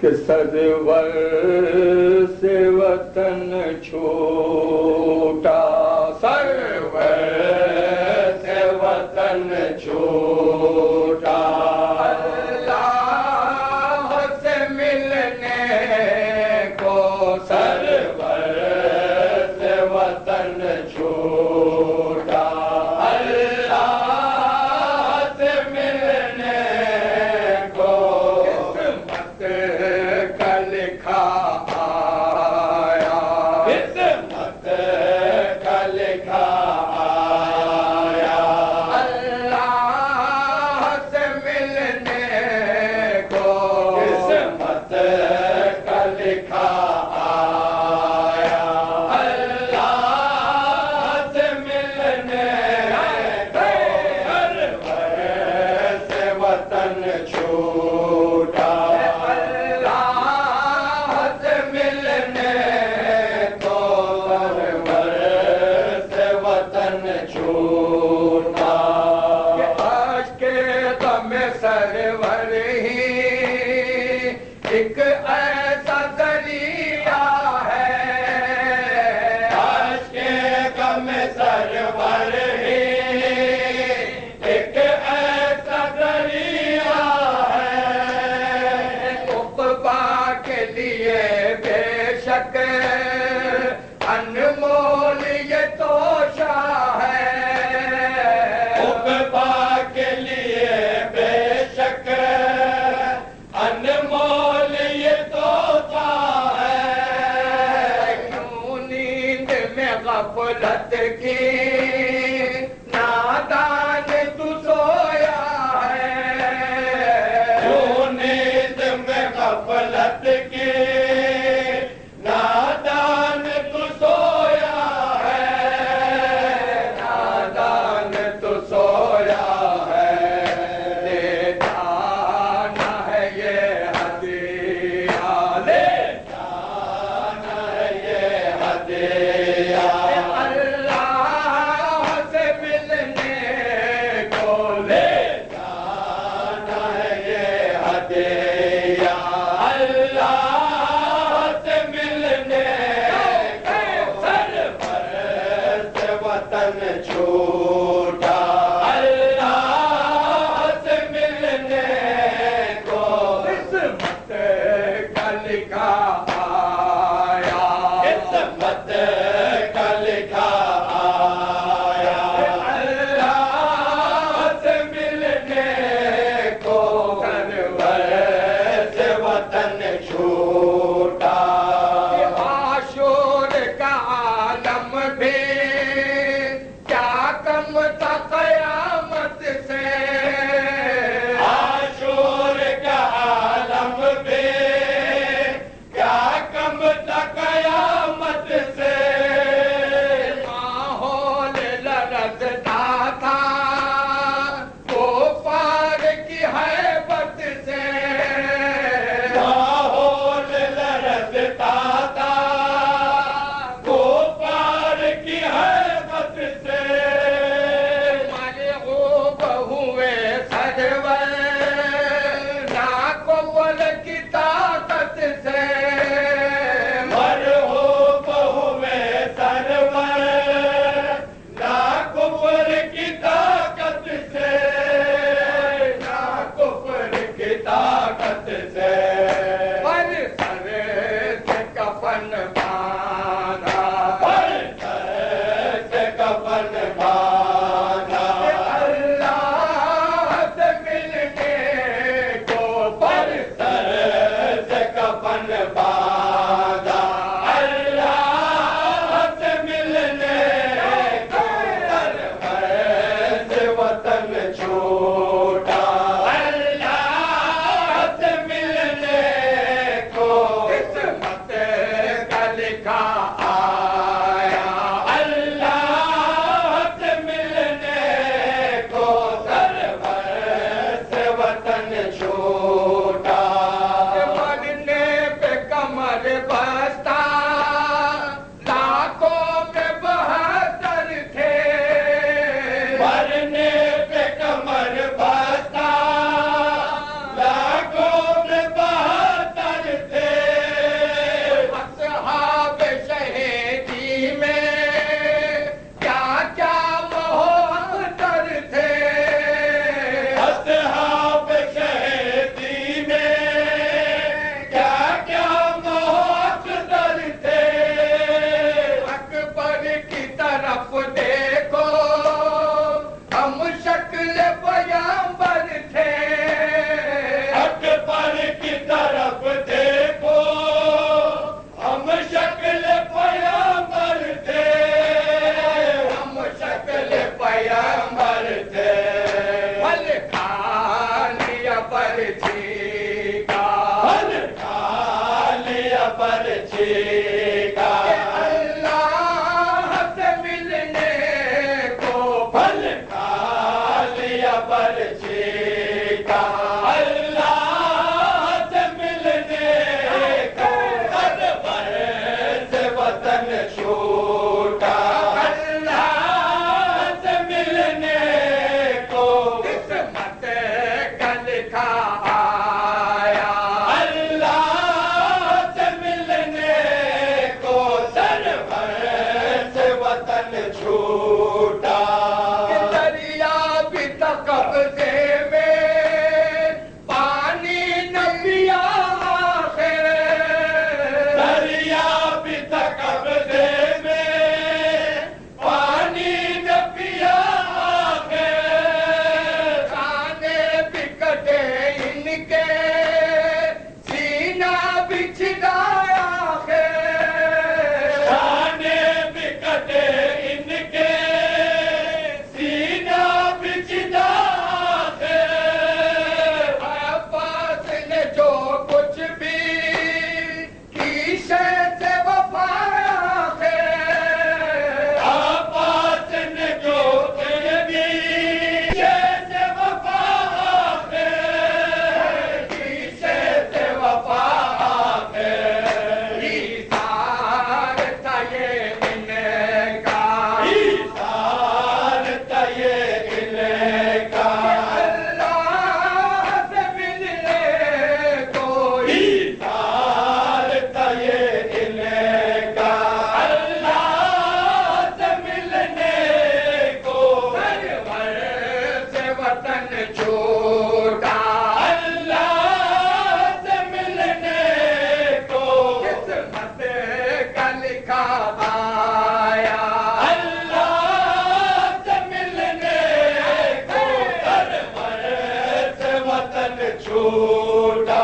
کہ سرور سے وطن چھوٹا، سرور سے وطن چھوٹا، اللہ سے ملنے کو سرور سے وطن چھوٹا، ایک ایسا دریا ہے، عاشق غم سرور ہی ایک ایسا دریا ہے، عقبیٰ کے لیے بے شک انمول یہ توشہ ہے، عقبیٰ کے لیے بے شک انمول یہ توشہ ہے، کیوں نیند میں غفلت کی نادان تو سویا ہے، کیوں نیند میں غفلت کی نادان تو سویا ہے، نادان تو سویا ہے، لے جانا ہے یہ ہدیہ، لے جانا ہے یہ ہدیہ، اللہ سے ملنے کو لے جانا ہے یہ ہدیہ، اللہ سے ملنے کو سرور سے وطن چھوٹا، اللہ سے ملنے کو قسمت کا لکھا آیا، قسمت کا لکھا آیا، اللہ سے ملنے کو سرور سے وطن چھوٹا، عاشور کا عالم بھی کیا کم تھا قیامت سے، عاشور کا عالم بھی کیا کم تھا قیامت سے، ماحول لرزتا تھا کفار کی ہیبت سے، ماحول لرزتا تھا کفار کی ہیبت سے، مرعوب ہوئے سرور ناقبل کی طاقت سے، مرعوب ہوئے سرور ناقبل کی طاقت سے، ناقبل کی طاقت سے، پر سر سے کفن باندھا، پر سر سے کفن باندھا، اللہ سے ملنے کو پر سر سیکھا اللہ سے ملنے کو پھل کھا لیا برچھی کا اللہ سے ملنے کو سرور سے وطن چھوٹا اللہ سے ملنے کو قسمت کا لکھا آیا اللہ سے ملنے کو سرور سے وطن چھوٹا دریا بھی تک قبضے میں پانی نہ پیا آخر دریا بھی تک قبضے میں پانی نہ پیا آخر کھانے بھی کٹے ان کے سینہ بھی چھدایا آخر کھانے بھی کٹے ان کے سینہ بھی چھدایا آخر عباس نے جو کچھ بھی کیسے سے وفایا آخر عباس نے جو کچھ بھی کیسے سے وفایا آخر کیسے سے وفایا آخر ایثار تھا یہ ان کا ایثار تھا یہ ان کا اللہ سے ملنے کو ایثار تھا یہ ان کا اللہ سے ملنے کو سرور سے وطن چھوٹا اللہ سے ملنے کو قسمت کا لکھا آیا اللہ سے ملنے کو سرور سے وطن چھوٹا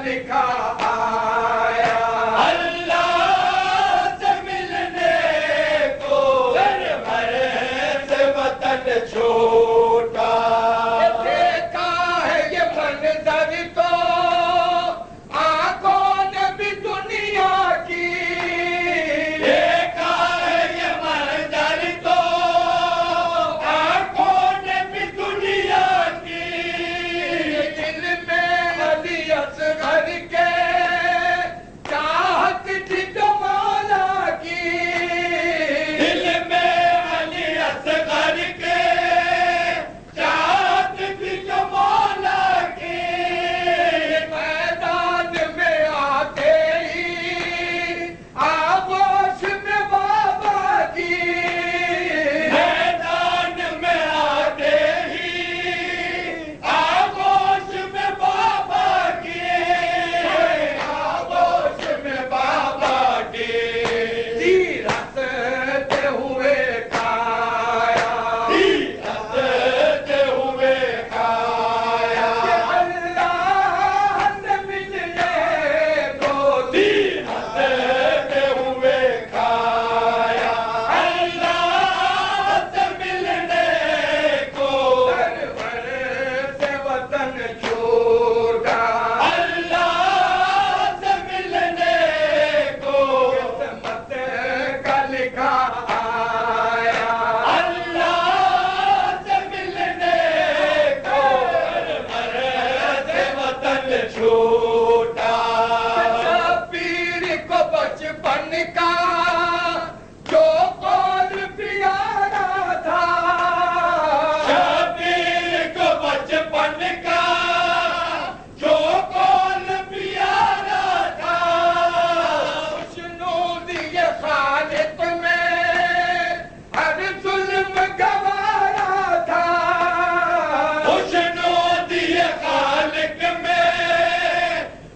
لکھا آیا اللہ سے ملنے کو گھر سے وطن چھوٹا دیکھا ہے یہ منظر تو آنکھوں نے بھی دنیا کی دیکھا ہے یہ منظر تو آنکھوں نے بھی دنیا کی دل میں علی اصغر کے چاہت تھی جو مولا کی دل میں علی اصغر کے چاہت تھی جو مولا کی میدان میں آتے ہی آغوش میں بابا کی میدان میں آتے ہی آغوش میں بابا کی آغوش میں بابا کی رستے ہوئے کھایا رستے ہوئے کھایا اللہ سے ملنے کو رستے ہوئے کھایا اللہ سے ملنے کو گھر سے وطن چھوٹا اللہ سے ملنے کو قسمت کا لکھا آیا اللہ سے ملنے کو گھر سے وطن چھوٹا پیر کو بچپن کا جو قول پیارا تھا شبیر کو بچپن کا جو قول پیارا تھا خوشنودی خالق میں ہر ظلم گوارا تھا خوشنودی خالق میں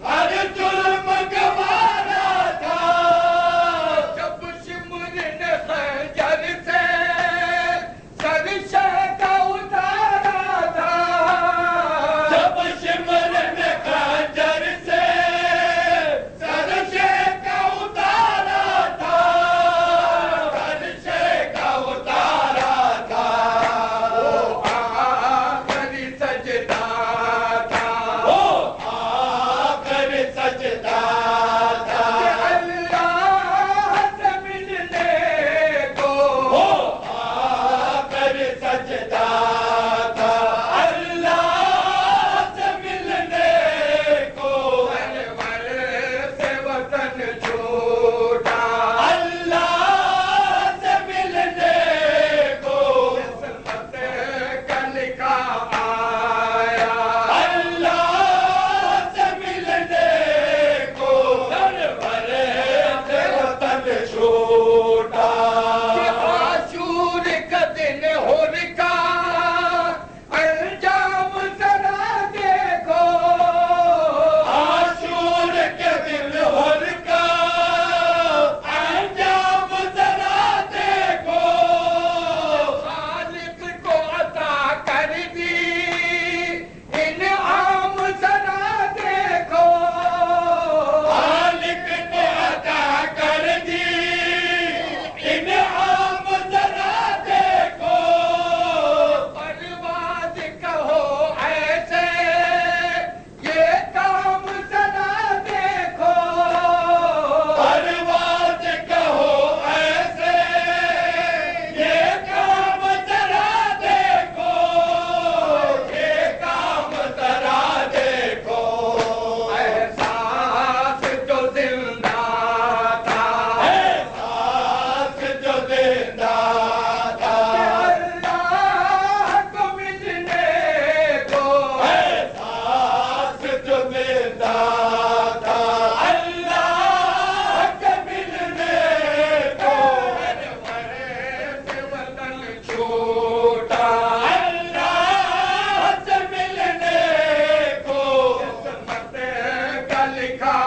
ہر ظلم گوارا تھا جب شمر نے خنجر سے سر شہدا اتارا تھا جب شمر نے خنجر سے سر شہدا اتارا تھا سر شہدا اتارا تھا وہ آخری سجدہ تھا وہ آخری سجدہ تھا اللہ سے ملنے کو وہ آخری سجدہ تھا اللہ سے ملنے کو گھر سے وطن چھوٹا اللہ سے ملنے کو قسمت کا لکھا آیا اللہ سے ملنے کو گھر سے وطن چھوٹا عاشور کا دن ہر کا انجام ذرا دیکھو عاشور کے دن ہر کا انجام ذرا دیکھو خالق کو عطا کر دی انعام ذرا دیکھو خالق کو عطا کر دی انعام ذرا دیکھو پرواز کہو ایسے یہ کام ذرا دیکھو پرواز کہو ایسے یہ کام ذرا دیکھو یہ کام ذرا دیکھو احساس جو زندہ تھا احساس جو زندہ تھا اللہ کو ملنے کو احساس جو زندہ تھا اللہ کے ملنے کو گھر سے وطن چھوٹا اللہ سے ملنے کو قسمت کا لکھا